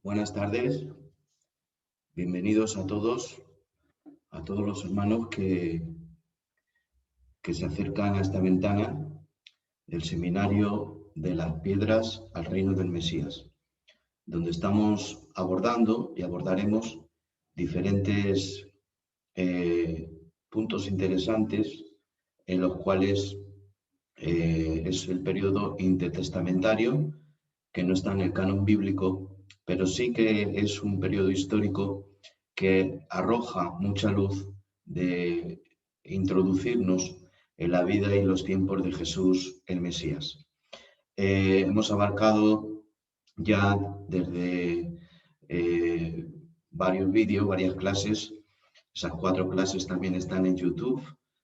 Buenas tardes, bienvenidos a todos los hermanos que se acercan a esta ventana del Seminario de las Piedras al Reino del Mesías, donde estamos abordando y abordaremos diferentes puntos interesantes en los cuales es el periodo intertestamentario, que no está en el canon bíblico, pero sí que es un periodo histórico que arroja mucha luz de introducirnos en la vida y los tiempos de Jesús el Mesías. Hemos abarcado ya desde varios vídeos, varias clases. Esas 4 clases también están en YouTube,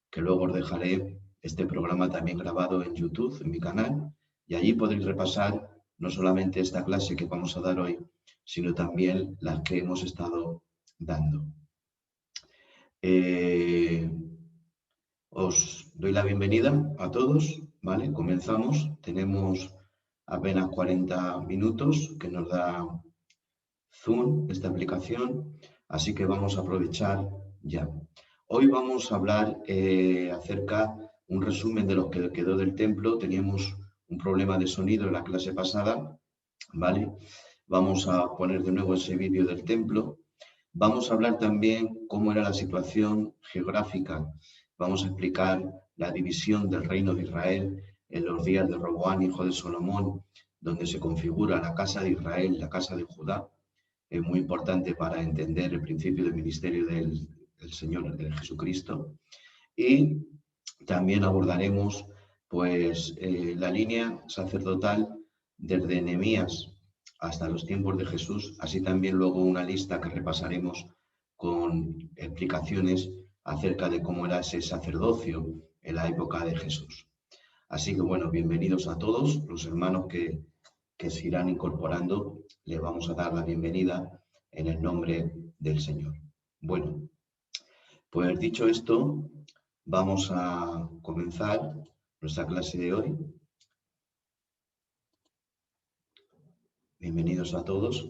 que luego os dejaré este programa también grabado en YouTube, en mi canal, y allí podréis repasar no solamente esta clase que vamos a dar hoy, sino también las que hemos estado dando. Os doy la bienvenida a todos, ¿vale? Comenzamos. Tenemos apenas 40 minutos que nos da Zoom, esta aplicación, así que vamos a aprovechar ya. Hoy vamos a hablar acerca un resumen de lo que quedó del templo. Teníamos un problema de sonido en la clase pasada, ¿vale? Vamos a poner de nuevo ese vídeo del templo. Vamos a hablar también cómo era la situación geográfica. Vamos a explicar la división del reino de Israel en los días de Roboam, hijo de Salomón, donde se configura la casa de Israel y la casa de Judá. Es muy importante para entender el principio del ministerio del Señor, de Jesucristo. Y también abordaremos pues, la línea sacerdotal desde Nehemías hasta los tiempos de Jesús, así también luego una lista que repasaremos con explicaciones acerca de cómo era ese sacerdocio en la época de Jesús. Así que bueno, bienvenidos a todos los hermanos que se irán incorporando. Les vamos a dar la bienvenida en el nombre del Señor. Bueno, pues dicho esto, vamos a comenzar nuestra clase de hoy. Bienvenidos a todos.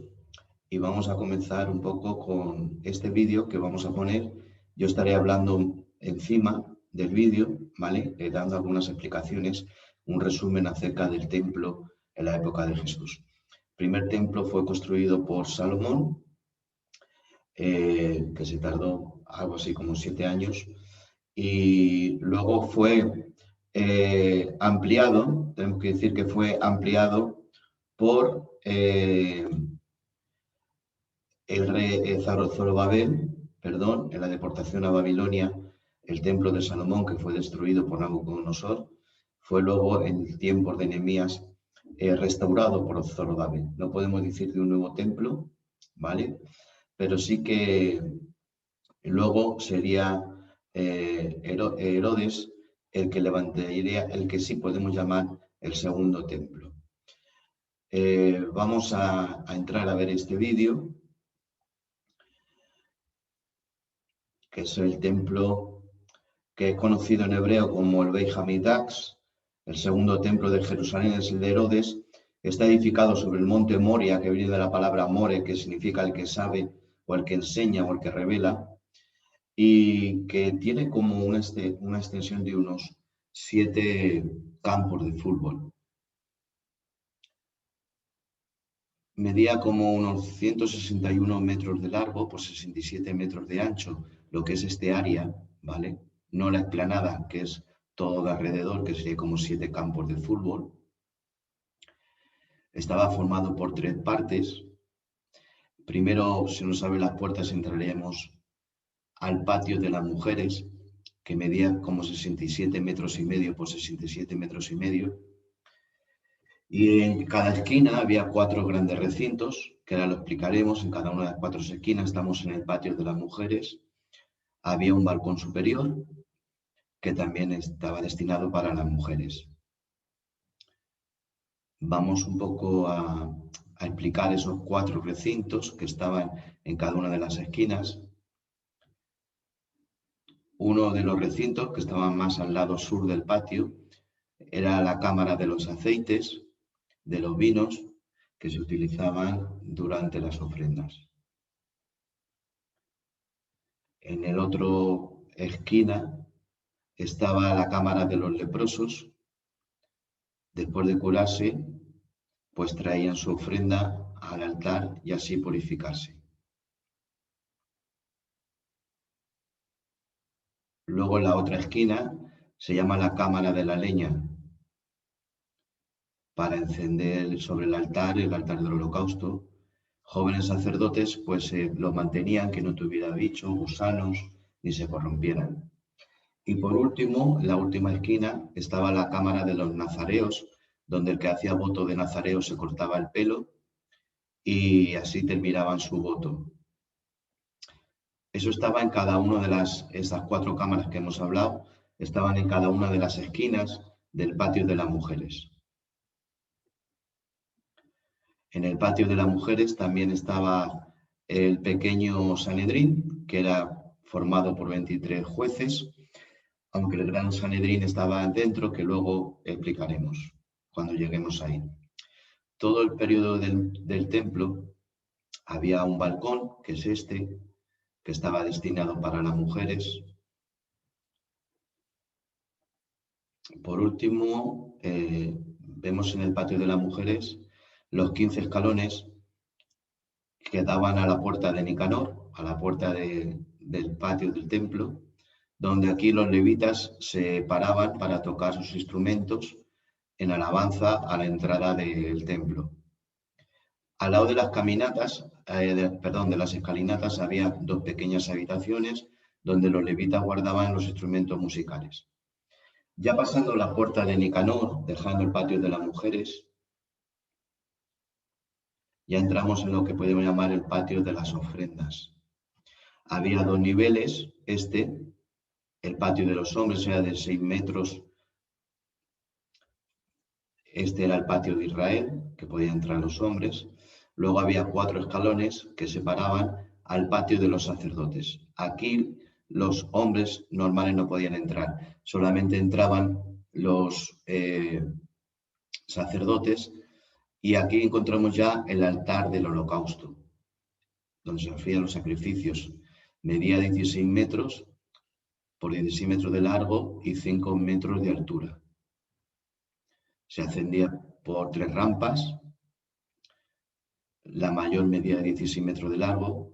Y vamos a comenzar un poco con este vídeo que vamos a poner. Yo estaré hablando encima del vídeo, ¿vale? Dando algunas explicaciones, un resumen acerca del templo en la época de Jesús. El primer templo fue construido por Salomón, que se tardó algo así como 7 años, y luego fue ampliado, tenemos que decir que fue ampliado por el rey Zorobabel, perdón, en la deportación a Babilonia. El templo de Salomón, que fue destruido por Nabucodonosor, fue luego en tiempos de Nehemías restaurado por Zorobabel. No podemos decir de un nuevo templo, ¿vale? Pero sí que luego sería Herodes el que levantaría, el que sí podemos llamar el segundo templo. Vamos a entrar a ver este vídeo, que es el templo que es conocido en hebreo como el Beit Hamikdash. El segundo templo de Jerusalén es el de Herodes. Está edificado sobre el monte Moria, que viene de la palabra more, que significa el que sabe, o el que enseña, o el que revela, y que tiene como una extensión de unos 7 campos de fútbol. Medía como unos 161 metros de largo por 67 metros de ancho, lo que es este área, ¿vale? No la explanada, que es todo de alrededor, que sería como 7 campos de fútbol. Estaba formado por 3 partes. Primero, si nos abren las puertas, entraremos al patio de las mujeres, que medía como 67 metros y medio por 67 metros y medio. Y en cada esquina había 4 grandes recintos, que ahora lo explicaremos. En cada una de las 4 esquinas estamos en el patio de las mujeres. Había un balcón superior, que también estaba destinado para las mujeres. Vamos un poco a explicar esos 4 recintos que estaban en cada una de las esquinas. Uno de los recintos, que estaba más al lado sur del patio, era la cámara de los aceites, de los vinos, que se utilizaban durante las ofrendas. En el otro esquina estaba la cámara de los leprosos. Después de curarse, pues traían su ofrenda al altar y así purificarse. Luego en la otra esquina se llama la cámara de la leña, para encender sobre el altar del holocausto. Jóvenes sacerdotes pues lo mantenían, que no tuviera bichos, gusanos, ni se corrompieran. Y por último, en la última esquina, estaba la cámara de los nazareos, donde el que hacía voto de nazareo se cortaba el pelo y así terminaban su voto. Eso estaba en cada una de esas 4 cámaras que hemos hablado, estaban en cada una de las esquinas del patio de las mujeres. En el patio de las mujeres también estaba el pequeño Sanedrín, que era formado por 23 jueces, aunque el gran Sanedrín estaba dentro, que luego explicaremos cuando lleguemos ahí. Todo el periodo del templo había un balcón, que es este, que estaba destinado para las mujeres. Por último, vemos en el patio de las mujeres los 15 escalones que daban a la puerta de Nicanor, a la puerta del patio del templo, donde aquí los levitas se paraban para tocar sus instrumentos en alabanza a la entrada del templo. Al lado de las caminatas, de las escalinatas, había 2 pequeñas habitaciones donde los levitas guardaban los instrumentos musicales. Ya pasando la puerta de Nicanor, dejando el patio de las mujeres, ya entramos en lo que podemos llamar el patio de las ofrendas. Había 2 niveles, el patio de los hombres era de 6 metros, este era el patio de Israel, que podían entrar los hombres. Luego había 4 escalones que separaban al patio de los sacerdotes. Aquí los hombres normales no podían entrar, solamente entraban los sacerdotes, y aquí encontramos ya el altar del holocausto, donde se hacían los sacrificios. Medía 16 metros por 16 metros de largo y 5 metros de altura. Se ascendía por 3 rampas, la mayor medía 16 metros de largo,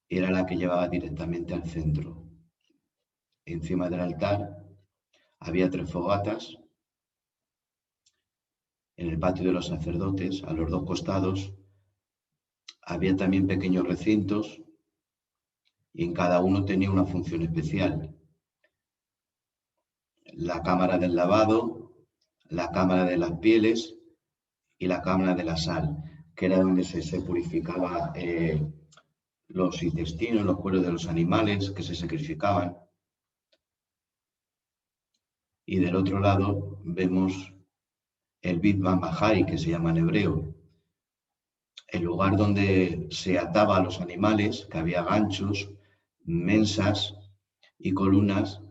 era la que llevaba directamente al centro. Encima del altar había 3 fogatas. En el patio de los sacerdotes, a los 2 costados, había también pequeños recintos y en cada uno tenía una función especial. La cámara del lavado, la cámara de las pieles y la cámara de la sal, que era donde se purificaba los intestinos, los cueros de los animales que se sacrificaban. Y del otro lado vemos el Bit Bambahai, que se llama en hebreo, el lugar donde se ataba a los animales, que había ganchos, mensas y columnas,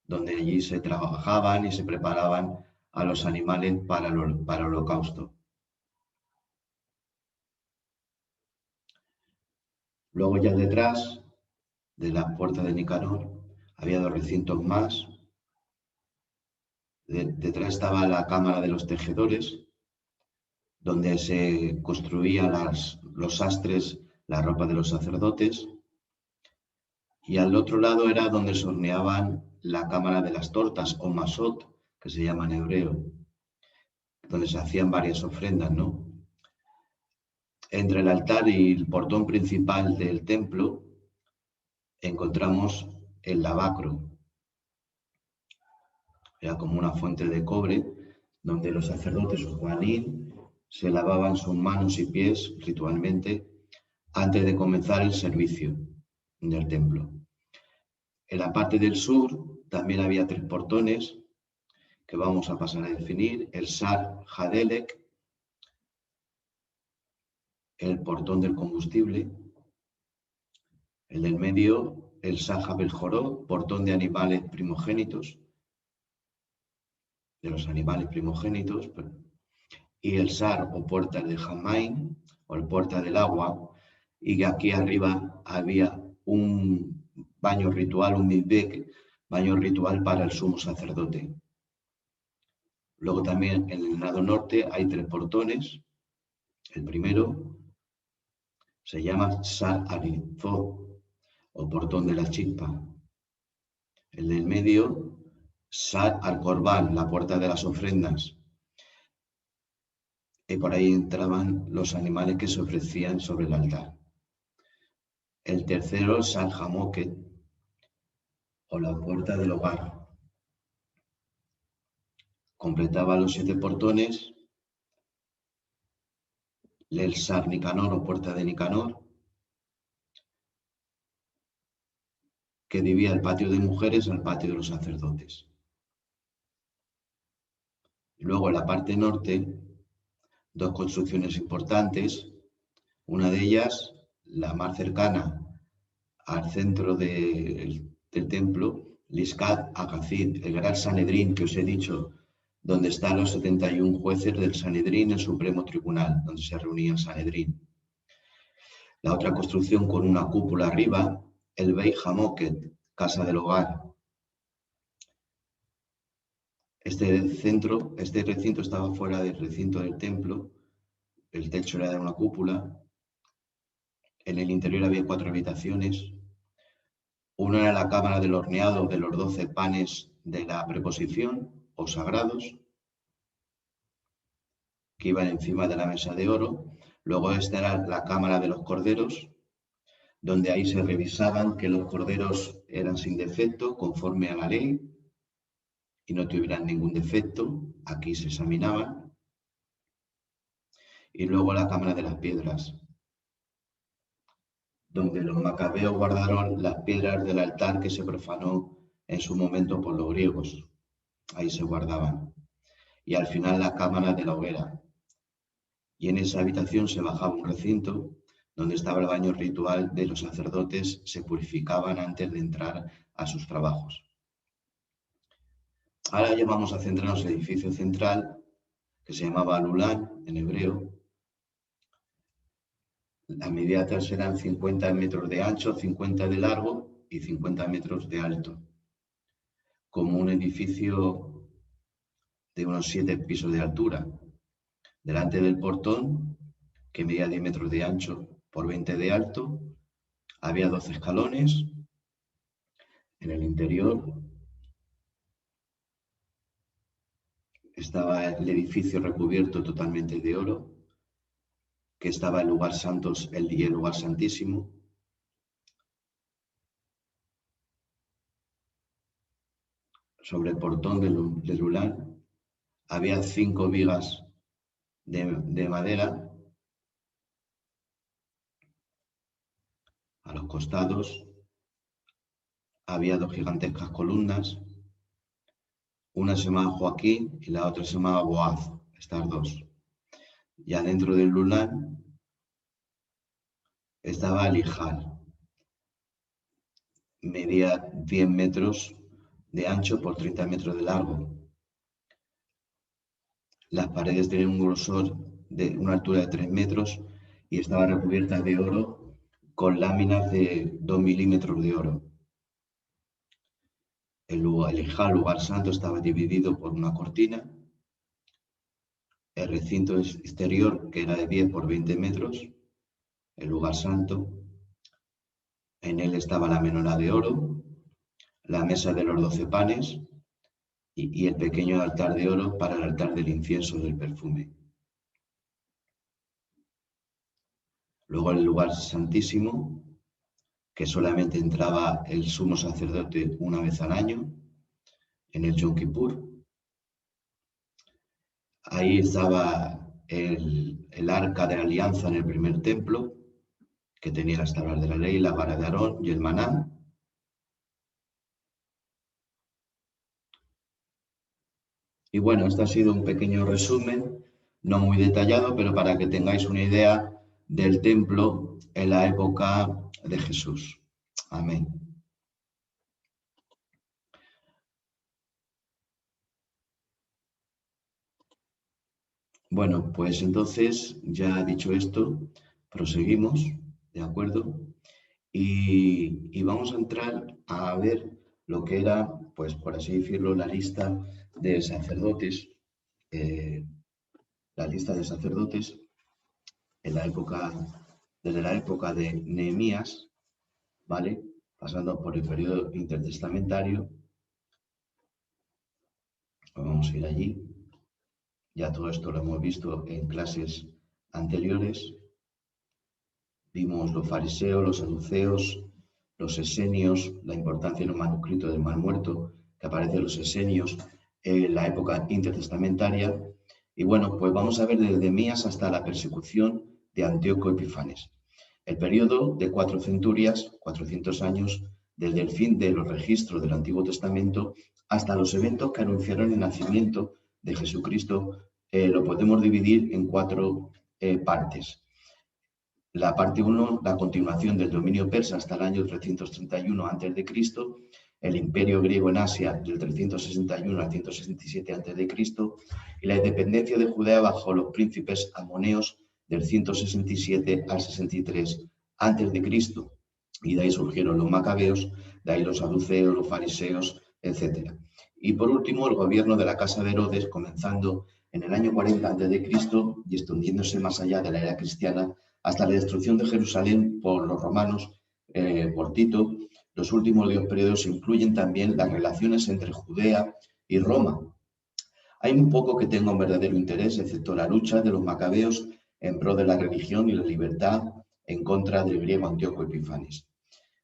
donde allí se trabajaban y se preparaban a los animales para el holocausto. Luego ya detrás de la puerta de Nicanor había 2 recintos más. Detrás estaba la cámara de los tejedores, donde se construían los sastres, la ropa de los sacerdotes. Y al otro lado era donde se horneaban la cámara de las tortas, o masot, que se llama en hebreo, donde se hacían varias ofrendas, ¿no? Entre el altar y el portón principal del templo encontramos el lavacro. Era como una fuente de cobre donde los sacerdotes o kohanim se lavaban sus manos y pies ritualmente antes de comenzar el servicio del templo. En la parte del sur también había 3 portones que vamos a pasar a definir: el Sar Hadelek, el portón del combustible; el del medio, el Sahab el Joró, portón de animales primogénitos, de los animales primogénitos; y el Sar o puerta de Hamaim o el puerta del agua, y que aquí arriba había un baño ritual, un mikveh, baño ritual para el sumo sacerdote. Luego también en el lado norte hay 3 portones. El primero se llama Sar Arizot o portón de la chispa. El del medio, Sar al-Korban, la puerta de las ofrendas. Y por ahí entraban los animales que se ofrecían sobre el altar. El tercero, Sar Hamoket, o la puerta del hogar. Completaba los 7 portones, el Sar Nicanor o puerta de Nicanor, que dividía el patio de mujeres al patio de los sacerdotes. Y luego en la parte norte, 2 construcciones importantes. Una de ellas, la más cercana al centro del templo, Liscat Agacid, el gran Sanedrín que os he dicho, donde están los 71 jueces del Sanedrín, el Supremo Tribunal, donde se reunía el Sanedrín. La otra construcción con una cúpula arriba, el Beit Hamoket, casa del hogar. Este recinto estaba fuera del recinto del templo, el techo era de una cúpula, en el interior había 4 habitaciones. Una era la cámara del horneado de los 12 panes de la preposición o sagrados, que iban encima de la mesa de oro. Luego esta era la cámara de los corderos, donde ahí se revisaban que los corderos eran sin defecto, conforme a la ley, y no tuvieran ningún defecto. Aquí se examinaban. Y luego la cámara de las piedras, donde los macabeos guardaron las piedras del altar que se profanó en su momento por los griegos. Ahí se guardaban. Y al final la cámara de la hoguera. Y en esa habitación se bajaba un recinto donde estaba el baño ritual de los sacerdotes, se purificaban antes de entrar a sus trabajos. Ahora ya vamos a centrarnos en el edificio central, que se llamaba Lulán en hebreo. Las medidas eran 50 metros de ancho, 50 de largo y 50 metros de alto, como un edificio de unos 7 pisos de altura. Delante del portón, que medía 10 metros de ancho por 20 de alto, había 12 escalones. En el interior estaba el edificio recubierto totalmente de oro, que estaba el lugar santos y el lugar santísimo. Sobre el portón del Lulán había 5 vigas de madera. A los costados había 2 gigantescas columnas. Una se llamaba Joaquín y la otra se llamaba Boaz, estas 2. Y adentro del Lulán estaba el Hijal. Medía 10 metros de ancho por 30 metros de largo. Las paredes tenían un grosor de una altura de 3 metros y estaban recubiertas de oro con láminas de 2 milímetros de oro. El lugar santo, estaba dividido por una cortina. El recinto exterior, que era de 10 por 20 metros, el lugar santo. En él estaba la menorá de oro, la mesa de los 12 panes y el pequeño altar de oro para el altar del incienso del perfume. Luego el lugar santísimo, que solamente entraba el sumo sacerdote una vez al año, en el Yom Kippur. Ahí estaba el arca de la alianza en el primer templo, que tenía las tablas de la ley, la vara de Aarón y el maná. Y bueno, este ha sido un pequeño resumen, no muy detallado, pero para que tengáis una idea del templo en la época de Jesús. Amén. Bueno, pues entonces, ya dicho esto, proseguimos, ¿de acuerdo? Y vamos a entrar a ver lo que era, pues por así decirlo, la lista de sacerdotes, eh, la lista de sacerdotes en la época, desde la época de Nehemías, ¿vale? Pasando por el periodo intertestamentario. Vamos a ir allí. Ya todo esto lo hemos visto en clases anteriores. Vimos los fariseos, los saduceos, los esenios, la importancia en un manuscrito del Mar Muerto, que aparecen los esenios en la época intertestamentaria. Y bueno, pues vamos a ver desde Nehemías hasta la persecución de Antíoco Epifanes. El periodo de 4 centurias, 400 años, desde el fin de los registros del Antiguo Testamento hasta los eventos que anunciaron el nacimiento de Jesucristo, lo podemos dividir en 4 partes. La parte 1, la continuación del dominio persa hasta el año 331 a.C., el imperio griego en Asia del 361 al 167 a.C. y la independencia de Judea bajo los príncipes amoneos del 167 al 63 a.C. Y de ahí surgieron los macabeos, de ahí los saduceos, los fariseos, etc. Y por último, el gobierno de la casa de Herodes, comenzando en el año 40 a.C. y extendiéndose más allá de la era cristiana hasta la destrucción de Jerusalén por los romanos, por Tito. Los últimos 2 periodos incluyen también las relaciones entre Judea y Roma. Hay muy poco que tenga un verdadero interés, excepto la lucha de los macabeos en pro de la religión y la libertad en contra del griego Antíoco Epifanes.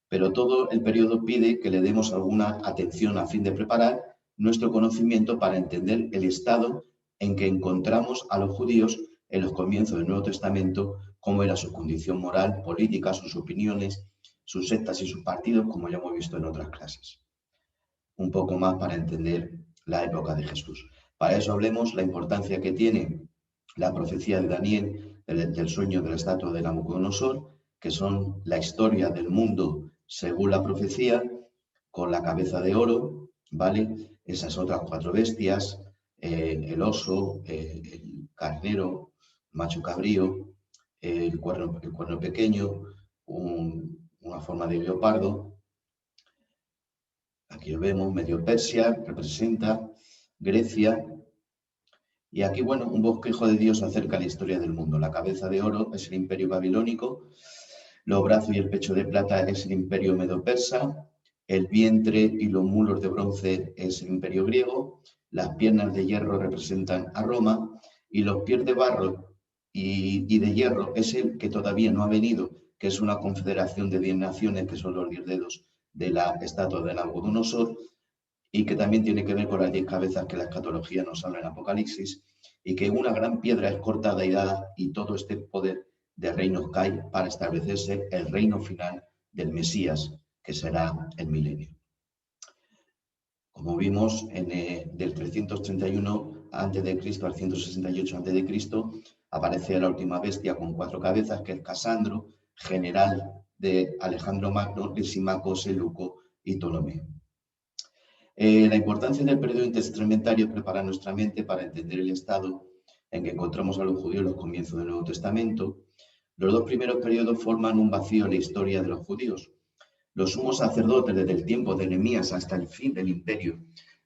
Pero todo el periodo pide que le demos alguna atención a fin de preparar nuestro conocimiento para entender el estado en que encontramos a los judíos en los comienzos del Nuevo Testamento, cómo era su condición moral, política, sus opiniones, sus sectas y sus partidos, como ya hemos visto en otras clases. Un poco más para entender la época de Jesús. Para eso hablemos la importancia que tiene la profecía de Daniel del sueño de la estatua de Nabucodonosor, que son la historia del mundo según la profecía, con la cabeza de oro, ¿vale? Esas otras 4 bestias, el oso, el carnero, macho cabrío, el cuerno pequeño, una forma de leopardo. Aquí lo vemos, medio Persia, representa Grecia. Y aquí, bueno, un bosquejo de Dios acerca de la historia del mundo. La cabeza de oro es el imperio babilónico, los brazos y el pecho de plata es el imperio medo-persa, el vientre y los mulos de bronce es el imperio griego, las piernas de hierro representan a Roma y los pies de barro y de hierro es el que todavía no ha venido, que es una confederación de 10 naciones, que son los 10 dedos de la estatua de Nabucodonosor, y que también tiene que ver con las 10 cabezas que la escatología nos habla en Apocalipsis, y que una gran piedra es cortada y dada, y todo este poder de reinos cae para establecerse el reino final del Mesías, que será el milenio. Como vimos, del 331 a.C. al 168 a.C., aparece la última bestia con 4 cabezas, que es Casandro, general de Alejandro Magno, Lisímaco, Seleuco y Ptolomeo. La importancia del periodo intertestamentario es preparar nuestra mente para entender el estado en que encontramos a los judíos en los comienzos del Nuevo Testamento. Los 2 primeros periodos forman un vacío en la historia de los judíos. Los sumos sacerdotes desde el tiempo de Nehemías hasta el fin del imperio,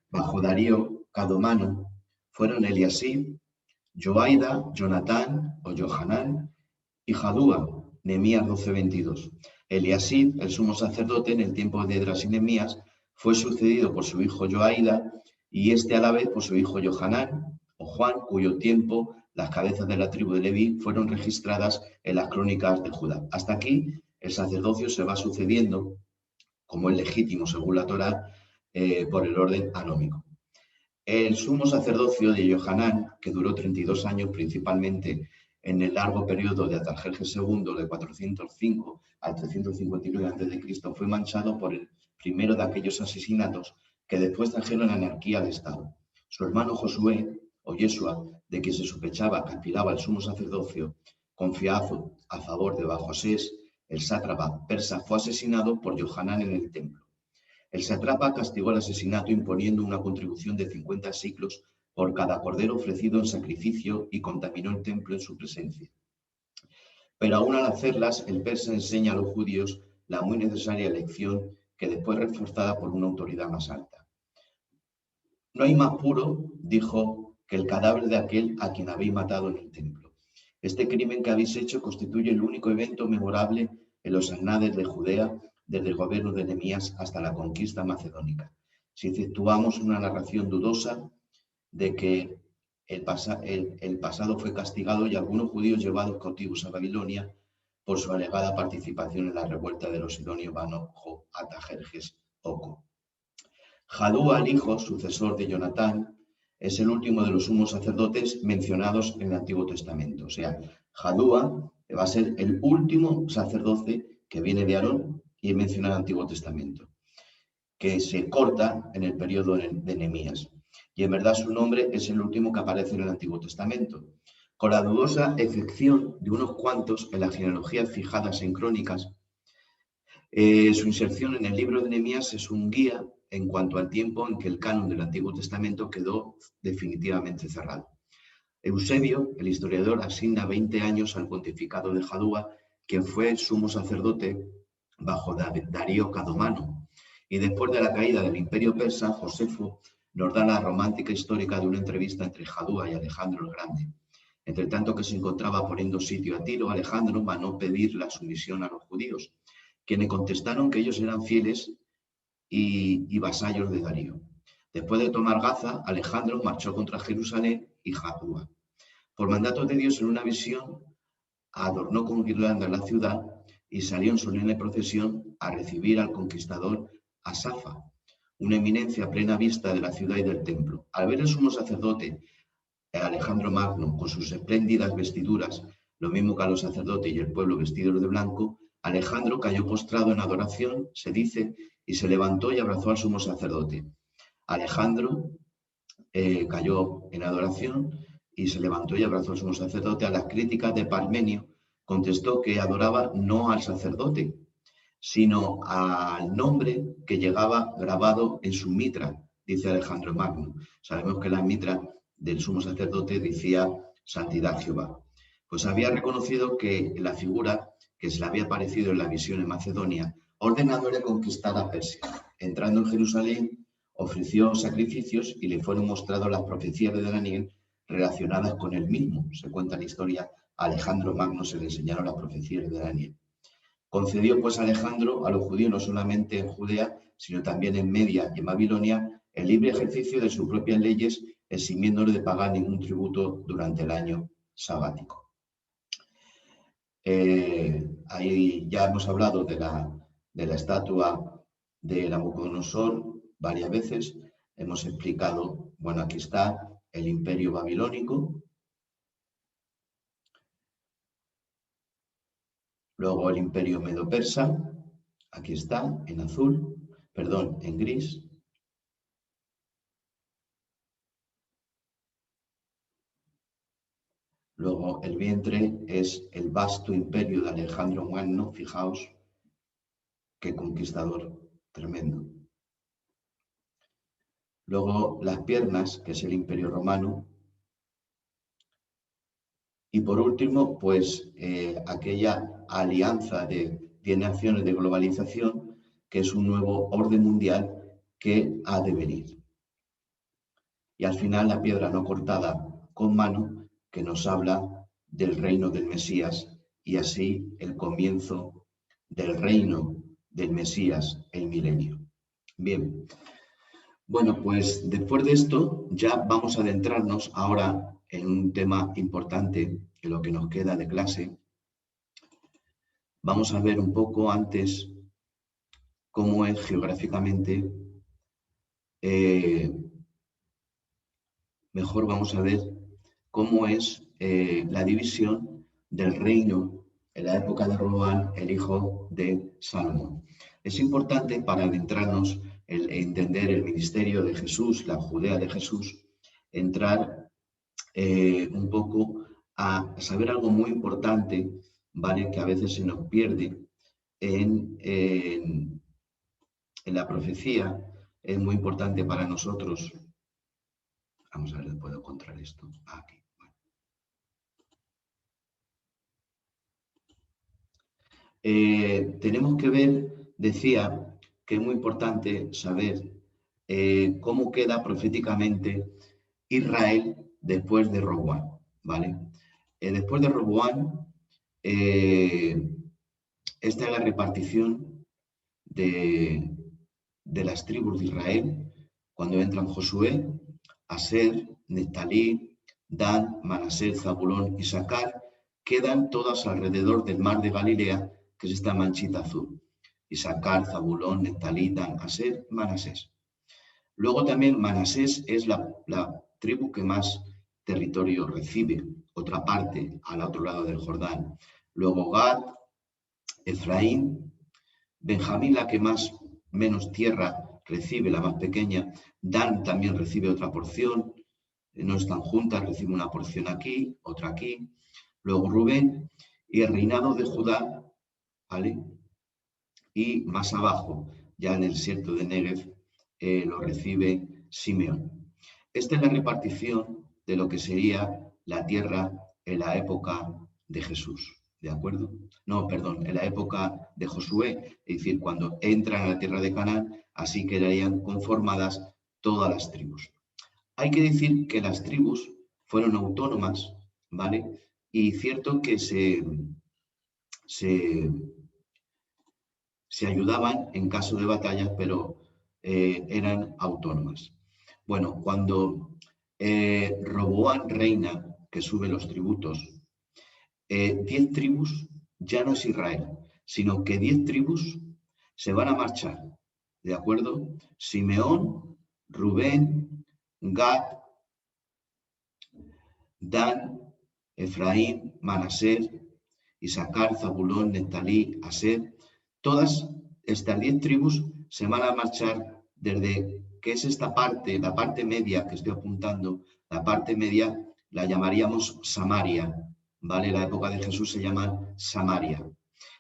bajo Darío Cadomano, fueron Eliasib, Joaida, Jonatán o Johanán y Jadúa, Nehemías 12:22. Eliasib, el sumo sacerdote en el tiempo de Esdras y Nehemías, fue sucedido por su hijo Joaida y este a la vez por su hijo Johanán o Juan, cuyo tiempo las cabezas de la tribu de Leví fueron registradas en las crónicas de Judá. Hasta aquí el sacerdocio se va sucediendo, como es legítimo según la Torá, por el orden anómico. El sumo sacerdocio de Johanán, que duró 32 años principalmente en el largo periodo de Artajerjes II, de 405 al 359 a.C., fue manchado por el primero de aquellos asesinatos que después trajeron anarquía al Estado. Su hermano Josué, o Yeshua, de quien se sospechaba que aspiraba al sumo sacerdocio, confiado a favor de Bajosés, el sátrapa persa, fue asesinado por Johanán en el templo. El sátrapa castigó el asesinato imponiendo una contribución de 50 siclos por cada cordero ofrecido en sacrificio y contaminó el templo en su presencia. Pero aún al hacerlas, el persa enseña a los judíos la muy necesaria lección que después reforzada por una autoridad más alta. No hay más puro, dijo, que el cadáver de aquel a quien habéis matado en el templo. Este crimen que habéis hecho constituye el único evento memorable en los anales de Judea desde el gobierno de Nehemías hasta la conquista macedónica. Si efectuamos una narración dudosa de que el pasado fue castigado y algunos judíos llevados cautivos a Babilonia por su alegada participación en la revuelta de los sidonios bajo Artajerjes Oco. Jadúa, el hijo, sucesor de Jonatán, es el último de los sumos sacerdotes mencionados en el Antiguo Testamento. O sea, Jadúa va a ser el último sacerdote que viene de Aarón y es mencionado en el Antiguo Testamento, que se corta en el periodo de Nehemías. Y en verdad su nombre es el último que aparece en el Antiguo Testamento, con la dudosa excepción de unos cuantos en las genealogías fijadas en crónicas. Su inserción en el libro de Nehemías es un guía en cuanto al tiempo en que el canon del Antiguo Testamento quedó definitivamente cerrado. Eusebio, el historiador, asigna 20 años al pontificado de Jadúa, quien fue sumo sacerdote bajo Darío Cadomano. Y después de la caída del imperio persa, Josefo nos da la romántica histórica de una entrevista entre Jadúa y Alejandro el Grande. Entre tanto que se encontraba poniendo sitio a Tiro, Alejandro mandó pedir la sumisión a los judíos, quienes contestaron que ellos eran fieles y vasallos de Darío. Después de tomar Gaza, Alejandro marchó contra Jerusalén y Jadúa. Por mandato de Dios, en una visión, adornó con guirnaldas la ciudad y salió en solemne procesión a recibir al conquistador Asafa, una eminencia a plena vista de la ciudad y del templo. Al ver el sumo sacerdote Alejandro Magno con sus espléndidas vestiduras, lo mismo que a los sacerdotes y el pueblo vestidos de blanco, Alejandro cayó postrado en adoración, se dice, y se levantó y abrazó al sumo sacerdote. Alejandro cayó en adoración y se levantó y abrazó al sumo sacerdote. A las críticas de Parmenio contestó que adoraba no al sacerdote, sino al nombre que llegaba grabado en su mitra, dice Alejandro Magno. Sabemos que la mitra del sumo sacerdote decía Santidad Jehová. Pues había reconocido que la figura que se le había aparecido en la visión en Macedonia, ordenándole conquistar a Persia. Entrando en Jerusalén, ofreció sacrificios y le fueron mostradas las profecías de Daniel relacionadas con él mismo. Se cuenta la historia, a Alejandro Magno se le enseñaron las profecías de Daniel. Concedió pues Alejandro a los judíos no solamente en Judea, sino también en Media y en Babilonia, el libre ejercicio de sus propias leyes, eximiéndole de pagar ningún tributo durante el año sabático. Ahí ya hemos hablado de la estatua de Nabucodonosor varias veces. Hemos explicado, bueno, aquí está el imperio babilónico. Luego el imperio medo-persa. Aquí está, en azul, perdón, en gris. Luego el vientre es el vasto imperio de Alejandro Magno, fijaos qué conquistador tremendo. Luego las piernas, que es el imperio romano. Y por último, pues aquella alianza de 10 naciones de globalización, que es un nuevo orden mundial que ha de venir. Y al final la piedra no cortada con mano, que nos habla del reino del Mesías y así el comienzo del reino del Mesías, el milenio. Bien, bueno, pues después de esto ya vamos a adentrarnos ahora en un tema importante en lo que nos queda de clase. Vamos a ver un poco antes cómo es geográficamente, mejor vamos a ver cómo es la división del reino en la época de Roboam, el hijo de Salomón. Es importante para adentrarnos en entender el ministerio de Jesús, la Judea de Jesús, entrar un poco a saber algo muy importante, ¿vale? Que a veces se nos pierde en la profecía. Es muy importante para nosotros Vamos a ver si puedo encontrar esto. Aquí. Tenemos que ver, decía, que es muy importante saber cómo queda proféticamente Israel después de Roboam, ¿vale? Después de Roboam, esta es la repartición de las tribus de Israel cuando entran Josué, Aser, Neftalí, Dan, Manasés, Zabulón y Sacar, quedan todas alrededor del mar de Galilea, que es esta manchita azul. Isaacar, Zabulón, Neftalí, Dan, Aser, Manasés. Luego también Manasés es la tribu que más territorio recibe, otra parte al otro lado del Jordán. Luego Gad, Efraín, Benjamín, la que menos tierra recibe, la más pequeña. Dan también recibe otra porción, no están juntas, recibe una porción aquí, otra aquí. Luego Rubén y el reinado de Judá, ¿vale? Y más abajo, ya en el desierto de Negev, lo recibe Simeón. Esta es la repartición de lo que sería la tierra en la época de Jesús, ¿de acuerdo? No, perdón, en la época de Josué, es decir, cuando entran a la tierra de Canaán, así quedarían conformadas todas las tribus. Hay que decir que las tribus fueron autónomas, ¿vale? Y cierto que se ayudaban en caso de batallas, pero eran autónomas. Bueno, cuando Roboam reina, que sube los tributos, 10 tribus ya no es Israel, sino que 10 tribus se van a marchar, ¿de acuerdo? Simeón, Rubén, Gad, Dan, Efraín, Manasés, Isaacar, Zabulón, Neftalí, Aser. Todas estas 10 tribus se van a marchar desde, que es esta parte, la parte media que estoy apuntando, la parte media la llamaríamos Samaria, ¿vale? La época de Jesús se llama Samaria.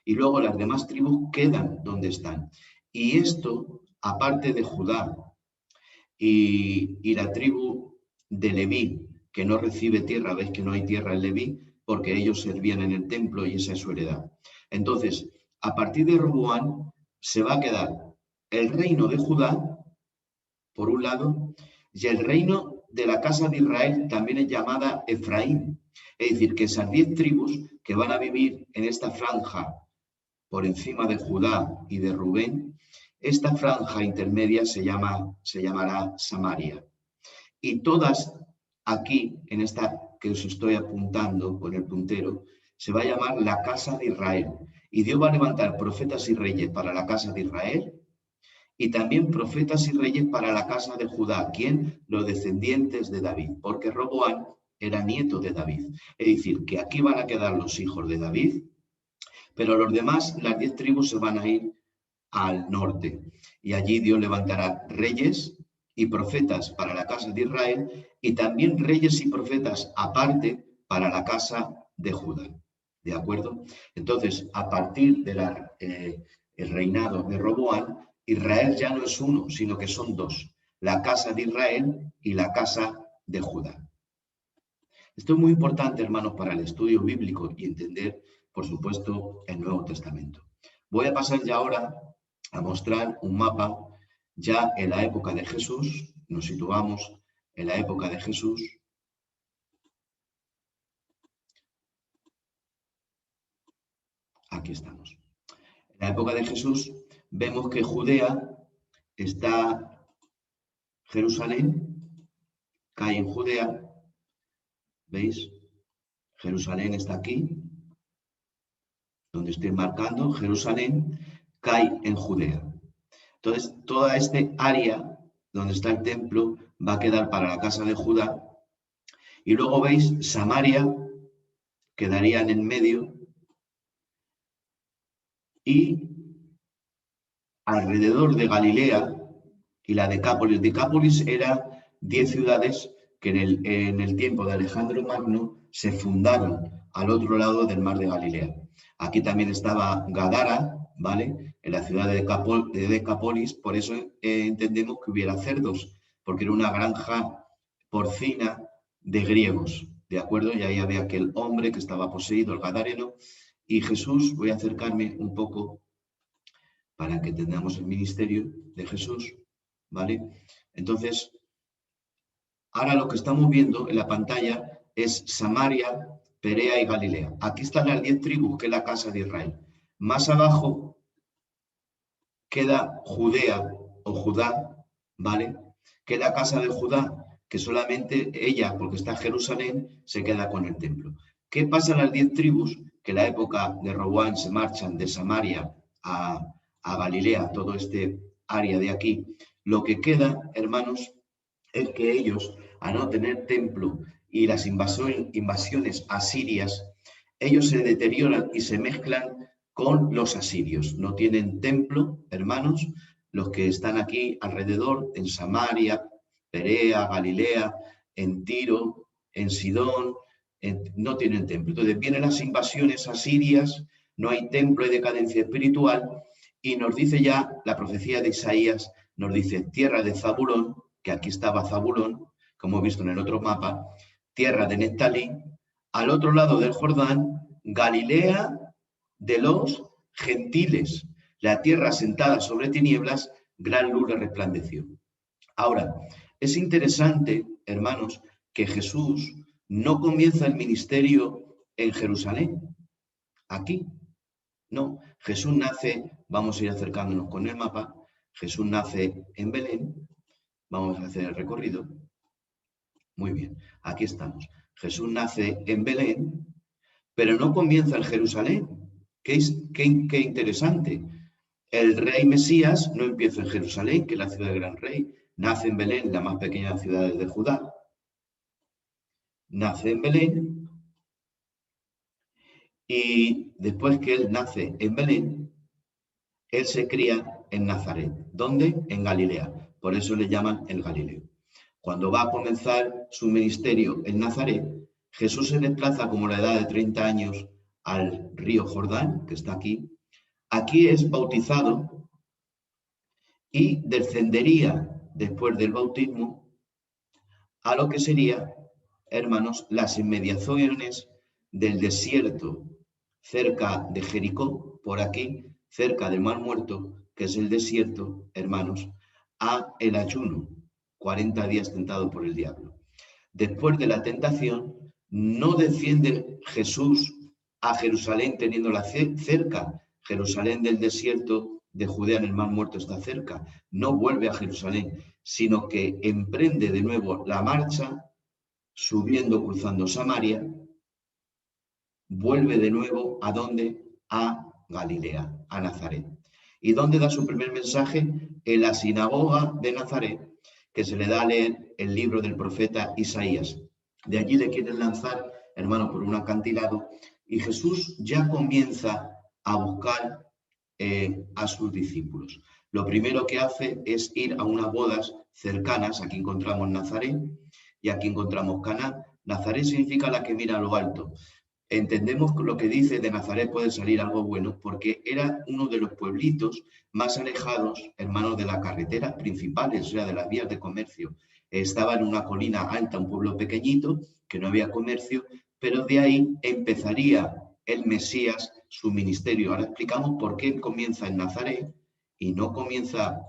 Y luego las demás tribus quedan donde están. Y esto, aparte de Judá y la tribu de Leví, que no recibe tierra, veis que no hay tierra en Leví, porque ellos servían en el templo y esa es su heredad. Entonces, a partir de Roboam se va a quedar el reino de Judá, por un lado, y el reino de la casa de Israel también es llamada Efraín. Es decir, que esas 10 tribus que van a vivir en esta franja por encima de Judá y de Rubén, esta franja intermedia se llamará Samaria. Y todas aquí, en esta que os estoy apuntando con el puntero, se va a llamar la casa de Israel. Y Dios va a levantar profetas y reyes para la casa de Israel y también profetas y reyes para la casa de Judá. ¿Quién? Los descendientes de David, porque Roboam era nieto de David. Es decir, que aquí van a quedar los hijos de David, pero los demás, las 10 tribus, se van a ir al norte. Y allí Dios levantará reyes y profetas para la casa de Israel y también reyes y profetas aparte para la casa de Judá. ¿De acuerdo? Entonces, a partir del reinado de Roboam, Israel ya no es uno, sino que son dos. La casa de Israel y la casa de Judá. Esto es muy importante, hermanos, para el estudio bíblico y entender, por supuesto, el Nuevo Testamento. Voy a pasar ya ahora a mostrar un mapa ya en la época de Jesús. Nos situamos en la época de Jesús. Aquí estamos. En la época de Jesús vemos que Judea está Jerusalén, cae en Judea. ¿Veis? Jerusalén está aquí, donde estoy marcando. Jerusalén cae en Judea. Entonces, toda este área donde está el templo va a quedar para la casa de Judá. Y luego veis, Samaria quedaría en el medio y alrededor de Galilea y la Decápolis. Decápolis eran 10 ciudades que en el tiempo de Alejandro Magno se fundaron al otro lado del mar de Galilea. Aquí también estaba Gadara, ¿vale? En la ciudad de Decápolis, por eso entendemos que hubiera cerdos, porque era una granja porcina de griegos, ¿de acuerdo? Y ahí había aquel hombre que estaba poseído, el gadareno, y Jesús, voy a acercarme un poco para que entendamos el ministerio de Jesús, ¿vale? Entonces, ahora lo que estamos viendo en la pantalla es Samaria, Perea y Galilea. Aquí están las 10 tribus, que es la casa de Israel. Más abajo queda Judea o Judá, ¿vale? Que es la casa de Judá, que solamente ella, porque está en Jerusalén, se queda con el templo. ¿Qué pasa en las 10 tribus? Que en la época de Roboam se marchan de Samaria a Galilea, todo este área de aquí. Lo que queda, hermanos, es que ellos, a no tener templo y las invasiones asirias, ellos se deterioran y se mezclan con los asirios. No tienen templo, hermanos, los que están aquí alrededor, en Samaria, Perea, Galilea, en Tiro, en Sidón, no tienen templo. Entonces vienen las invasiones asirias, no hay templo, hay decadencia espiritual, y nos dice ya la profecía de Isaías, nos dice tierra de Zabulón, que aquí estaba Zabulón, como he visto en el otro mapa, tierra de Neftalí, al otro lado del Jordán, Galilea de los gentiles, la tierra sentada sobre tinieblas, gran luz le resplandeció. Ahora, es interesante, hermanos, que Jesús no comienza el ministerio en Jerusalén, aquí. No, Jesús nace, vamos a ir acercándonos con el mapa, Jesús nace en Belén, vamos a hacer el recorrido. Muy bien, aquí estamos. Jesús nace en Belén, pero no comienza en Jerusalén. Qué interesante. El rey Mesías no empieza en Jerusalén, que es la ciudad del gran rey. Nace en Belén, la más pequeña ciudad de Judá. Nace en Belén y después que él nace en Belén, él se cría en Nazaret. ¿Dónde? En Galilea. Por eso le llaman el Galileo. Cuando va a comenzar su ministerio en Nazaret, Jesús se desplaza como a la edad de 30 años al río Jordán, que está aquí. Aquí es bautizado y descendería después del bautismo a lo que sería, hermanos, las inmediaciones del desierto cerca de Jericó, por aquí, cerca del Mar Muerto, que es el desierto, hermanos, a el ayuno, 40 días tentado por el diablo. Después de la tentación, no desciende Jesús a Jerusalén teniéndola cerca. Jerusalén del desierto de Judea en el Mar Muerto está cerca. No vuelve a Jerusalén, sino que emprende de nuevo la marcha, subiendo, cruzando Samaria, vuelve de nuevo ¿a dónde? A Galilea, a Nazaret. ¿Y dónde da su primer mensaje? En la sinagoga de Nazaret, que se le da a leer el libro del profeta Isaías. De allí le quieren lanzar, hermano, por un acantilado, y Jesús ya comienza a buscar a sus discípulos. Lo primero que hace es ir a unas bodas cercanas. Aquí encontramos Nazaret y aquí encontramos Caná. Nazaret significa la que mira a lo alto. Entendemos que lo que dice de Nazaret puede salir algo bueno porque era uno de los pueblitos más alejados, hermanos, de las carreteras principales, o sea, de las vías de comercio. Estaba en una colina alta, un pueblo pequeñito, que no había comercio, pero de ahí empezaría el Mesías su ministerio. Ahora explicamos por qué comienza en Nazaret y no comienza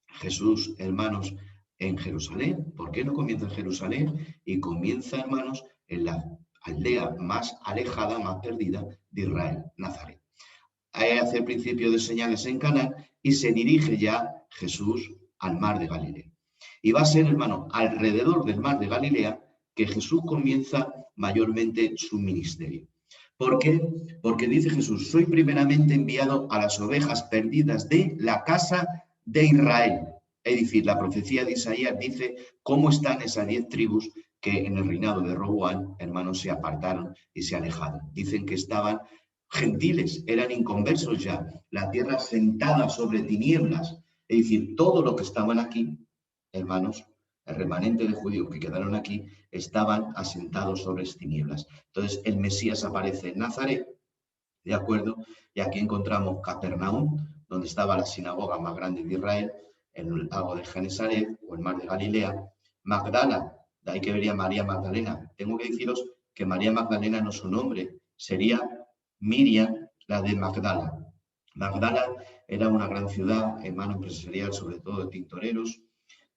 Jesús, hermanos, en Jerusalén. ¿Por qué no comienza en Jerusalén? Y comienza, hermanos, en la aldea más alejada, más perdida de Israel, Nazaret. Ahí hace el principio de señales en Canaán y se dirige ya Jesús al mar de Galilea. Y va a ser, hermano, alrededor del mar de Galilea que Jesús comienza mayormente su ministerio. ¿Por qué? Porque dice Jesús, soy primeramente enviado a las ovejas perdidas de la casa de Israel. Es decir, la profecía de Isaías dice cómo están esas 10 tribus que en el reinado de Roboam, hermanos, se apartaron y se alejaron. Dicen que estaban gentiles, eran inconversos ya, la tierra sentada sobre tinieblas. Es decir, todo lo que estaban aquí, hermanos, el remanente de judíos que quedaron aquí, estaban asentados sobre tinieblas. Entonces, el Mesías aparece en Nazaret, ¿de acuerdo? Y aquí encontramos Capernaum, donde estaba la sinagoga más grande de Israel, en el lago de Genesaret o el mar de Galilea, Magdala, De ahí que vería María Magdalena. Tengo que deciros que María Magdalena no es su nombre, sería Miriam, la de Magdala. Magdala era una gran ciudad, mano empresarial, sobre todo de tintoreros,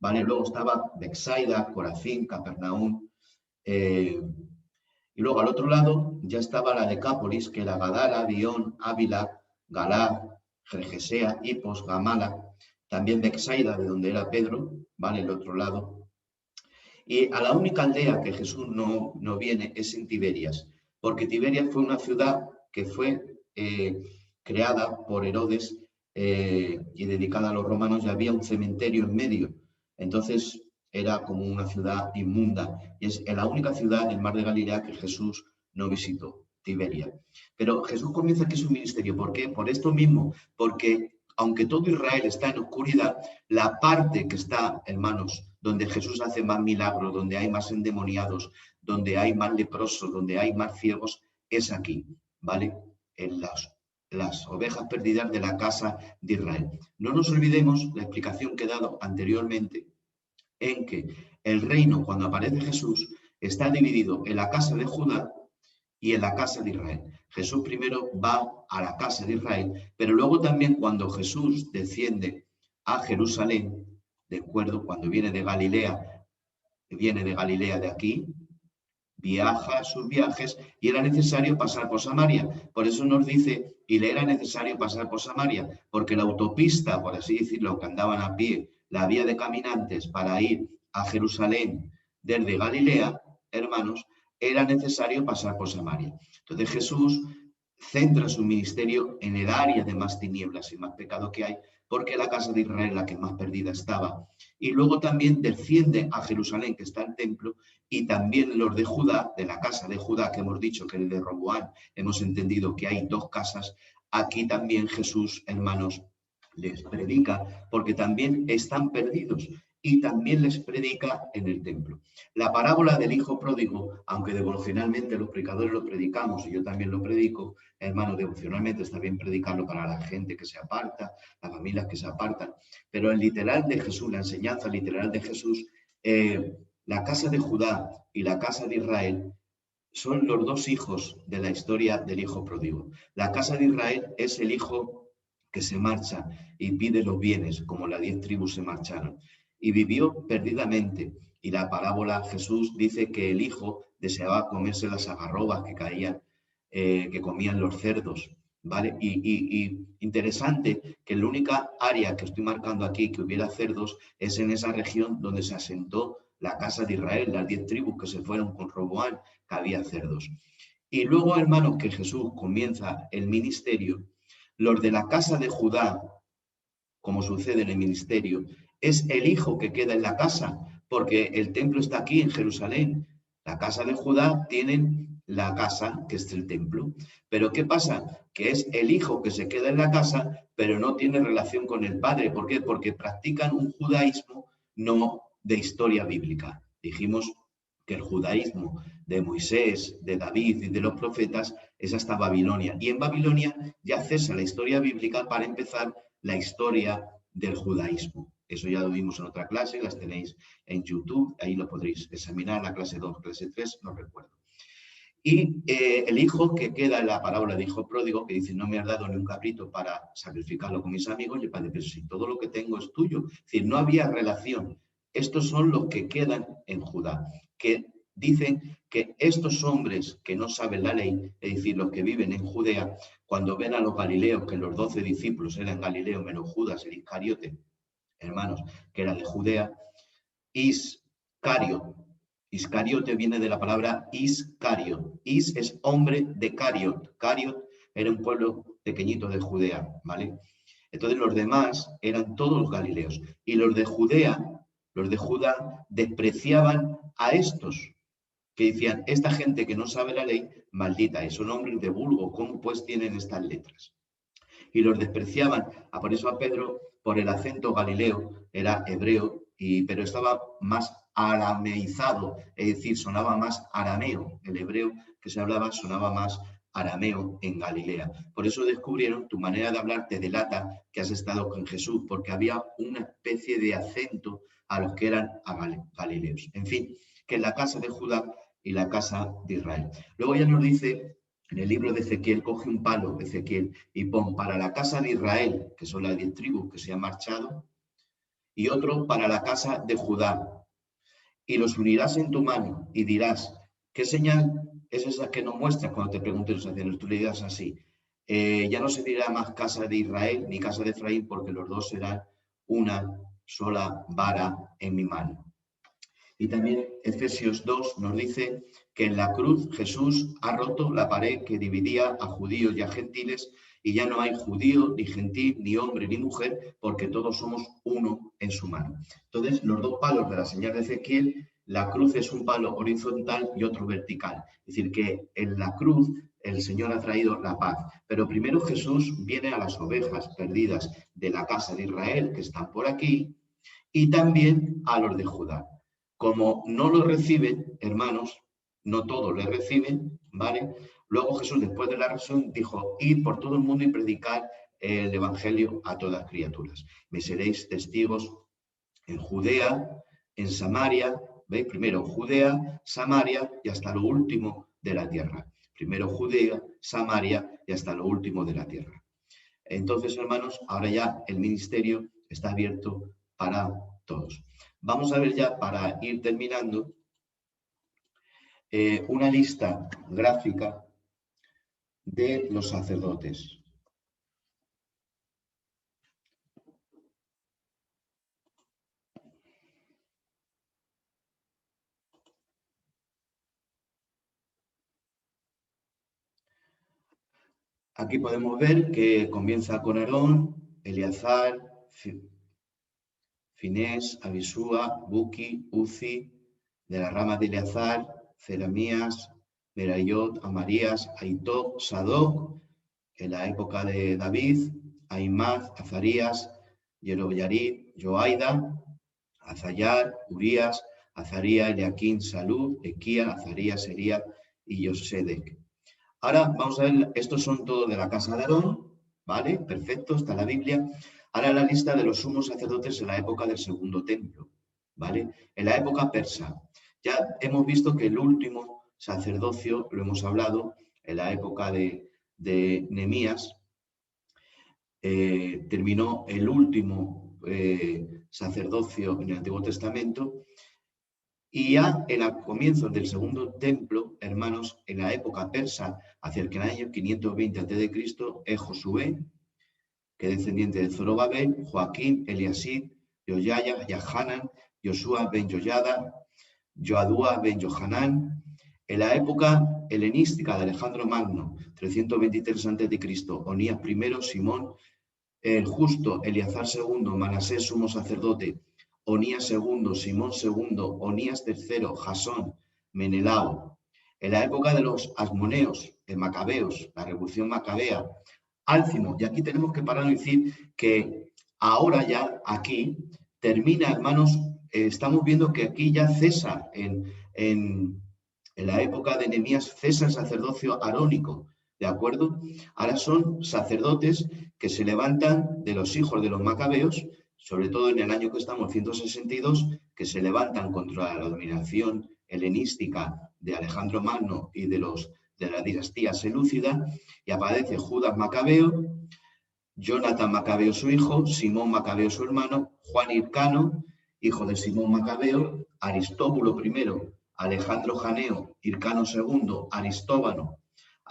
¿vale? Luego estaba Bexaida, Corazín, Capernaum, y luego al otro lado ya estaba la Decápolis, que era Gadara, Dión, Ávila, Galá, Gergesea, Hipos, Gamala, también Bexaida, de donde era Pedro, ¿vale? El otro lado. Y a la única aldea que Jesús no viene es en Tiberias, porque Tiberias fue una ciudad que fue creada por Herodes y dedicada a los romanos, y había un cementerio en medio. Entonces era como una ciudad inmunda, y es la única ciudad del mar de Galilea que Jesús no visitó, Tiberia. Pero Jesús comienza aquí su ministerio. ¿Por qué? Por esto mismo, porque aunque todo Israel está en oscuridad, la parte que está, hermanos, donde Jesús hace más milagros, donde hay más endemoniados, donde hay más leprosos, donde hay más ciegos, es aquí, ¿vale? En las ovejas perdidas de la casa de Israel. No nos olvidemos la explicación que he dado anteriormente, en que el reino, cuando aparece Jesús, está dividido en la casa de Judá y en la casa de Israel. Jesús primero va a la casa de Israel, pero luego también cuando Jesús desciende a Jerusalén, de acuerdo, cuando viene de Galilea de aquí, viaja sus viajes y era necesario pasar por Samaria. Por eso nos dice, y le era necesario pasar por Samaria, porque la autopista, por así decirlo, que andaban a pie, la vía de caminantes para ir a Jerusalén desde Galilea, hermanos, era necesario pasar por Samaria. Entonces Jesús centra su ministerio en el área de más tinieblas y más pecado que hay, porque la casa de Israel es la que más perdida estaba. Y luego también desciende a Jerusalén, que está el templo, y también los de Judá, de la casa de Judá, que hemos dicho que el de Roboán, hemos entendido que hay dos casas. Aquí también Jesús, hermanos, les predica, porque también están perdidos, y también les predica en el templo. La parábola del hijo pródigo, aunque devocionalmente los predicadores lo predicamos, y yo también lo predico, hermano, devocionalmente está bien predicarlo para la gente que se aparta, las familias que se apartan, pero el literal de Jesús, la enseñanza literal de Jesús, la casa de Judá y la casa de Israel son los dos hijos de la historia del hijo pródigo. La casa de Israel es el hijo que se marcha y pide los bienes, como las 10 tribus se marcharon, y vivió perdidamente. Y la parábola Jesús dice que el hijo deseaba comerse las algarrobas que caían, que comían los cerdos, ¿vale? Y interesante que la única área que estoy marcando aquí que hubiera cerdos es en esa región donde se asentó la casa de Israel, las 10 tribus que se fueron con Roboán, que había cerdos. Y luego, hermanos, que Jesús comienza el ministerio, los de la casa de Judá, como sucede en el ministerio, es el hijo que queda en la casa, porque el templo está aquí en Jerusalén. La casa de Judá tienen la casa, que es el templo. Pero ¿qué pasa? Que es el hijo que se queda en la casa, pero no tiene relación con el padre. ¿Por qué? Porque practican un judaísmo no de historia bíblica. Dijimos que el judaísmo de Moisés, de David y de los profetas es hasta Babilonia. Y en Babilonia ya cesa la historia bíblica para empezar la historia del judaísmo. Eso ya lo vimos en otra clase, las tenéis en YouTube, ahí lo podréis examinar, la clase 2, clase 3, no recuerdo. Y el hijo que queda en la parábola de hijo pródigo, que dice, no me has dado ni un cabrito para sacrificarlo con mis amigos, y el padre, pero si todo lo que tengo es tuyo. Es decir, no había relación. Estos son los que quedan en Judá, que dicen que estos hombres que no saben la ley, es decir, los que viven en Judea, cuando ven a los galileos, que los 12 discípulos eran galileos, menos Judas, el Iscariote, hermanos, que era de Judea, Iscariote viene de la palabra Iscario. Is es hombre de Cariot. Cariot era un pueblo pequeñito de Judea, ¿vale? Entonces los demás eran todos los galileos. Y los de Judea, los de Judá, despreciaban a estos, que decían, esta gente que no sabe la ley, maldita es, son hombres de vulgo, ¿cómo pues tienen estas letras? Y los despreciaban. Por eso a Pedro, por el acento galileo, era hebreo, pero estaba más arameizado, es decir, sonaba más arameo. El hebreo que se hablaba sonaba más arameo en Galilea. Por eso descubrieron, tu manera de hablar te delata que has estado con Jesús, porque había una especie de acento a los que eran galileos. En fin, que en la casa de Judá y la casa de Israel. Luego ya nos dice, en el libro de Ezequiel, coge un palo, Ezequiel, y pon para la casa de Israel, que son las 10 tribus que se han marchado, y otro para la casa de Judá. Y los unirás en tu mano y dirás, ¿qué señal es esa que nos muestras cuando te pregunten los ancianos? Tú le dirás así, ya no se dirá más casa de Israel ni casa de Efraín, porque los dos serán una sola vara en mi mano. Y también Efesios 2 nos dice que en la cruz Jesús ha roto la pared que dividía a judíos y a gentiles, y ya no hay judío, ni gentil, ni hombre, ni mujer, porque todos somos uno en su mano. Entonces, los dos palos de la señal de Ezequiel, la cruz es un palo horizontal y otro vertical. Es decir, que en la cruz el Señor ha traído la paz. Pero primero Jesús viene a las ovejas perdidas de la casa de Israel, que están por aquí, y también a los de Judá. Como no lo reciben, hermanos, no todos le reciben, ¿vale? Luego Jesús, después de la resurrección, dijo, id por todo el mundo y predicar el evangelio a todas las criaturas. Me seréis testigos en Judea, en Samaria, ¿veis? Primero Judea, Samaria y hasta lo último de la tierra. Primero Judea, Samaria y hasta lo último de la tierra. Entonces, hermanos, ahora ya el ministerio está abierto para todos. Vamos a ver ya, para ir terminando, una lista gráfica de los sacerdotes. Aquí podemos ver que comienza con Aarón, Eleazar, Finés, Abisúa, Buki, Uzi, de la rama de Eleazar, Jeremías, Merayot, Amarías, Aitob, Sadoc, en la época de David, Aimaz, Azarías, Jeroboyarib, Joaida, Azayar, Urías, Azaría, Eliaquín, Salud, Equía, Azarías, Sería y Yosedec. Ahora vamos a ver, estos son todos de la casa de Aarón, ¿vale? Perfecto, está la Biblia. Ahora la lista de los sumos sacerdotes en la época del segundo templo, ¿vale? En la época persa. Ya hemos visto que el último sacerdocio, lo hemos hablado, en la época de Nehemías, terminó el último sacerdocio en el Antiguo Testamento, y ya en el comienzo del segundo templo, hermanos, en la época persa, hacia el año 520 a.C., es Josué, que es descendiente de Zorobabel, Joaquín, Eliasib, Joyaya, Yahanan, Josuá ben Joyada, Joadúa ben Johanán. En la época helenística de Alejandro Magno, 323 a.C., Onías I, Simón el justo, Eleazar II, Manasés sumo sacerdote, Onías II, Simón II, Onías III, Jasón, Menelao. En la época de los asmoneos, de Macabeos, la revolución macabea, Álcimo, y aquí tenemos que parar y decir que ahora ya aquí termina, hermanos, estamos viendo que aquí ya cesa, en la época de Nehemías, cesa el sacerdocio arónico, ¿de acuerdo? Ahora son sacerdotes que se levantan de los hijos de los macabeos, sobre todo en el año que estamos, 162, que se levantan contra la dominación helenística de Alejandro Magno y de la dinastía selúcida, y aparece Judas Macabeo, Jonathan Macabeo su hijo, Simón Macabeo su hermano, Juan Hircano, hijo de Simón Macabeo, Aristóbulo I, Alejandro Janeo, Hircano II, Aristóbano,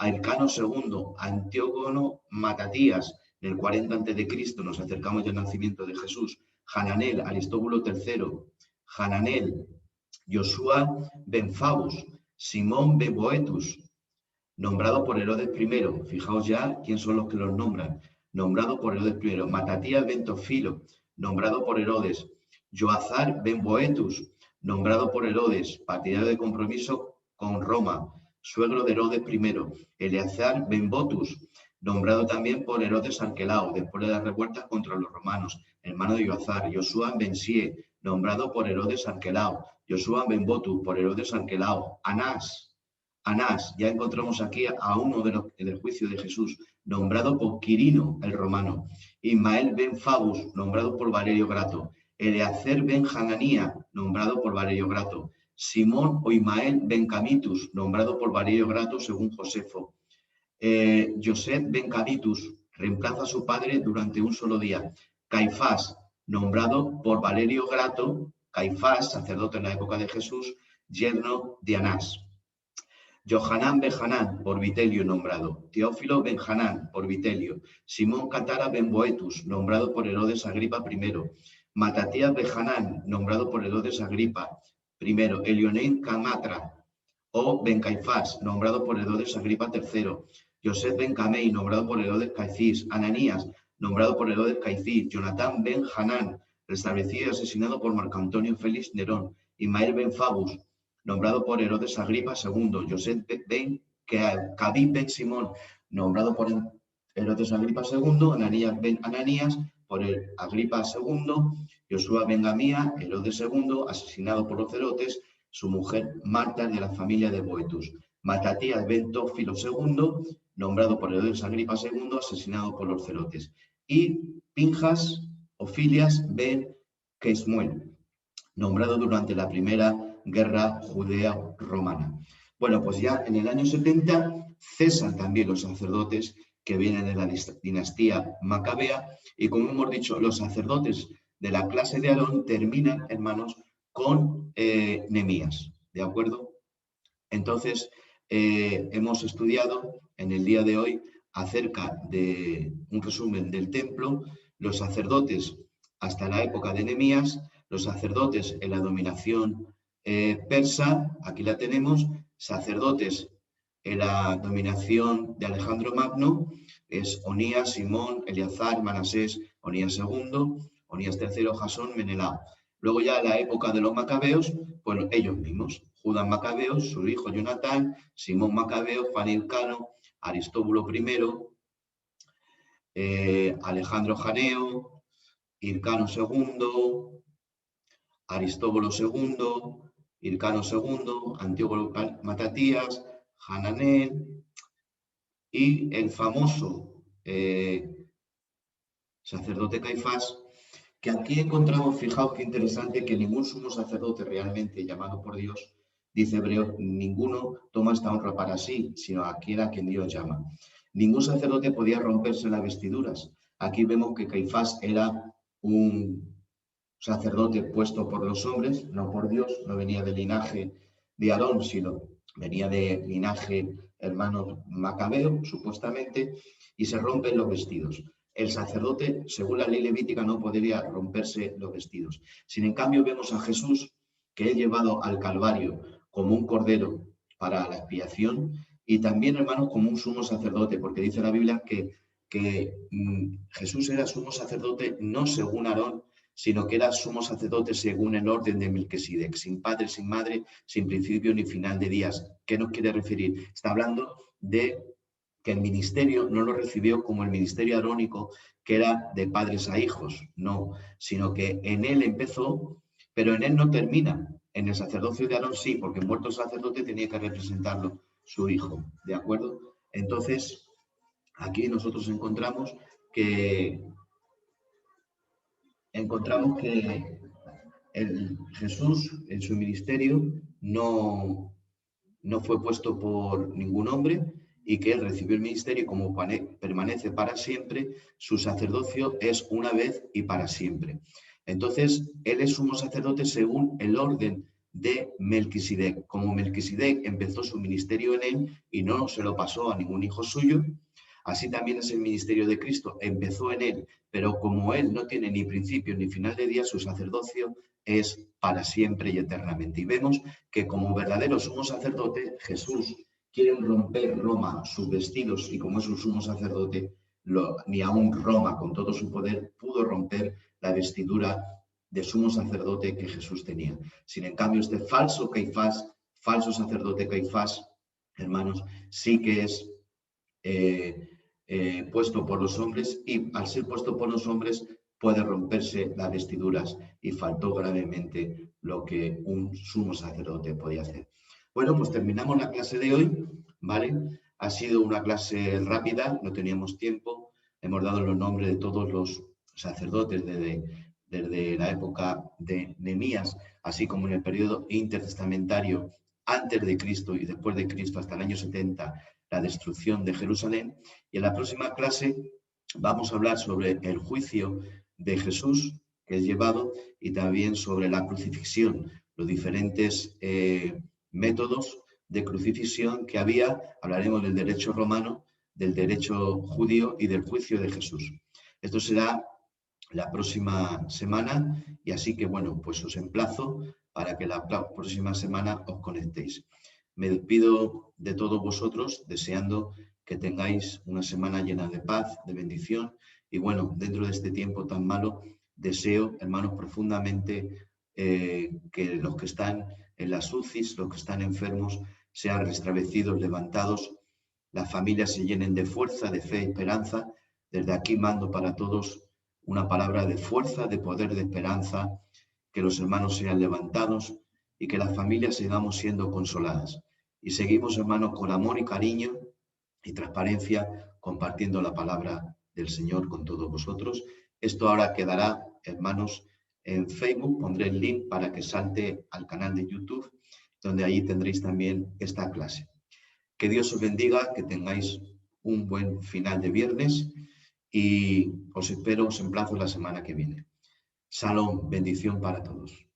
Hircano II, Antígono Matatías, en el 40 a.C., nos acercamos ya al nacimiento de Jesús, Hananel, Aristóbulo III, Hananel, Josuá ben Fabus, Simón ben Boetus, nombrado por Herodes I. Fijaos ya quién son los que los nombran. Nombrado por Herodes I. Matatías ben Tofilo, nombrado por Herodes. Joazar ben Boetus, nombrado por Herodes, partidario de compromiso con Roma, suegro de Herodes I. Eleazar ben Botus, nombrado también por Herodes Arquelao, después de las revueltas contra los romanos, hermano de Joazar. Josuá ben Sie, nombrado por Herodes Arquelao. Josuá ben Botus, por Herodes Arquelao. Anás, ya encontramos aquí a uno del juicio de Jesús, nombrado por Quirino, el romano. Ismael ben Fabus, nombrado por Valerio Grato. Eleazer ben Hananía, nombrado por Valerio Grato. Simón o Imael ben Camitus, nombrado por Valerio Grato según Josefo. Joseph ben Camitus reemplaza a su padre durante un solo día. Caifás, nombrado por Valerio Grato, Caifás, sacerdote en la época de Jesús, yerno de Anás. Johanán ben Hanán, por Vitelio nombrado. Teófilo ben Hanán, por Vitelio. Simón Catara ben Boetus, nombrado por Herodes Agripa I. Matatías ben Hanán, nombrado por Herodes Agripa I. Elionein Camatra, o ben Caifás, nombrado por Herodes Agripa III. Joseph ben Camei, nombrado por Herodes Caifís. Ananías, nombrado por Herodes Caifís. Jonatán ben Hanán, restablecido y asesinado por Marco Antonio Félix Nerón. Ismael ben Fabus, nombrado por Herodes Agripa II. Joseph ben Cabí ben Simón, nombrado por Herodes Agripa II. Ananías ben Ananías, por el Agripa II. Josué ben Gamía, Herodes II, asesinado por los celotes. Su mujer Marta, de la familia de Boetus. Matatías ben Tófilo II, nombrado por Herodes Agripa II, asesinado por los celotes. Y Pinjas o Filias ben Keismuel, nombrado durante la primera guerra judeo-romana. Bueno, pues ya en el año 70 cesan también los sacerdotes que vienen de la dinastía macabea y, como hemos dicho, los sacerdotes de la clase de Aarón terminan, hermanos, con Nehemías, ¿de acuerdo? Entonces, hemos estudiado en el día de hoy acerca de un resumen del templo, los sacerdotes hasta la época de Nehemías, los sacerdotes en la dominación persa, aquí la tenemos, sacerdotes en la dominación de Alejandro Magno, es Onías, Simón, Eleazar, Manasés, Onías II, Onías III, Jasón, Menelao. Luego ya la época de los macabeos, pues ellos mismos, Judas Macabeo, su hijo Jonatán, Simón Macabeo, Juan Hircano, Aristóbulo I, Alejandro Janeo, Hircano II, Aristóbulo II, Hircano II, Antíoco Matatías, Hananel y el famoso sacerdote Caifás, que aquí encontramos, fijaos qué interesante, que ningún sumo sacerdote realmente llamado por Dios, dice Hebreo, ninguno toma esta honra para sí, sino a quien Dios llama. Ningún sacerdote podía romperse las vestiduras. Aquí vemos que Caifás era un sacerdote puesto por los hombres, no por Dios, no venía del linaje de Aarón, sino venía de linaje hermano macabeo, supuestamente, y se rompen los vestidos. El sacerdote, según la ley levítica, no podría romperse los vestidos. Sin en cambio, vemos a Jesús, que es llevado al Calvario como un cordero para la expiación, y también, hermanos, como un sumo sacerdote, porque dice la Biblia que Jesús era sumo sacerdote no según Aarón, sino que era sumo sacerdote según el orden de Melquisedec, sin padre, sin madre, sin principio ni final de días. ¿Qué nos quiere referir? Está hablando de que el ministerio no lo recibió como el ministerio arónico, que era de padres a hijos, no, sino que en él empezó, pero en él no termina. En el sacerdocio de Aarón sí, porque muerto el sacerdote tenía que representarlo su hijo, ¿de acuerdo? Entonces, aquí nosotros encontramos que Jesús en su ministerio no fue puesto por ningún hombre y que él recibió el ministerio y como permanece para siempre, su sacerdocio es una vez y para siempre. Entonces, él es sumo sacerdote según el orden de Melquisedec. Como Melquisedec empezó su ministerio en él y no se lo pasó a ningún hijo suyo, así también es el ministerio de Cristo. Empezó en él, pero como él no tiene ni principio ni final de día, su sacerdocio es para siempre y eternamente. Y vemos que como verdadero sumo sacerdote, Jesús quiere romper Roma, sus vestidos, y como es un sumo sacerdote, ni aún Roma, con todo su poder, pudo romper la vestidura de sumo sacerdote que Jesús tenía. Sin en cambio, este falso Caifás, falso sacerdote Caifás, hermanos, sí que es puesto por los hombres, y al ser puesto por los hombres puede romperse las vestiduras, y faltó gravemente lo que un sumo sacerdote podía hacer. Bueno, pues terminamos la clase de hoy, ¿vale? Ha sido una clase rápida, no teníamos tiempo, hemos dado los nombres de todos los sacerdotes de desde la época de Nehemías, así como en el periodo intertestamentario antes de Cristo y después de Cristo hasta el año 70, la destrucción de Jerusalén. Y en la próxima clase vamos a hablar sobre el juicio de Jesús que es llevado y también sobre la crucifixión, los diferentes métodos de crucifixión que había. Hablaremos del derecho romano, del derecho judío y del juicio de Jesús. Esto será la próxima semana y así que, bueno, pues os emplazo para que la próxima semana os conectéis. Me despido de todos vosotros deseando que tengáis una semana llena de paz, de bendición y, bueno, dentro de este tiempo tan malo, deseo, hermanos, profundamente que los que están en las UCIs, los que están enfermos, sean restablecidos, levantados, las familias se llenen de fuerza, de fe y esperanza. Desde aquí mando para todos una palabra de fuerza, de poder, de esperanza, que los hermanos sean levantados y que las familias sigamos siendo consoladas. Y seguimos, hermanos, con amor y cariño y transparencia, compartiendo la palabra del Señor con todos vosotros. Esto ahora quedará, hermanos, en Facebook. Pondré el link para que salte al canal de YouTube, donde allí tendréis también esta clase. Que Dios os bendiga, que tengáis un buen final de viernes y os espero, os emplazo la semana que viene. Shalom, bendición para todos.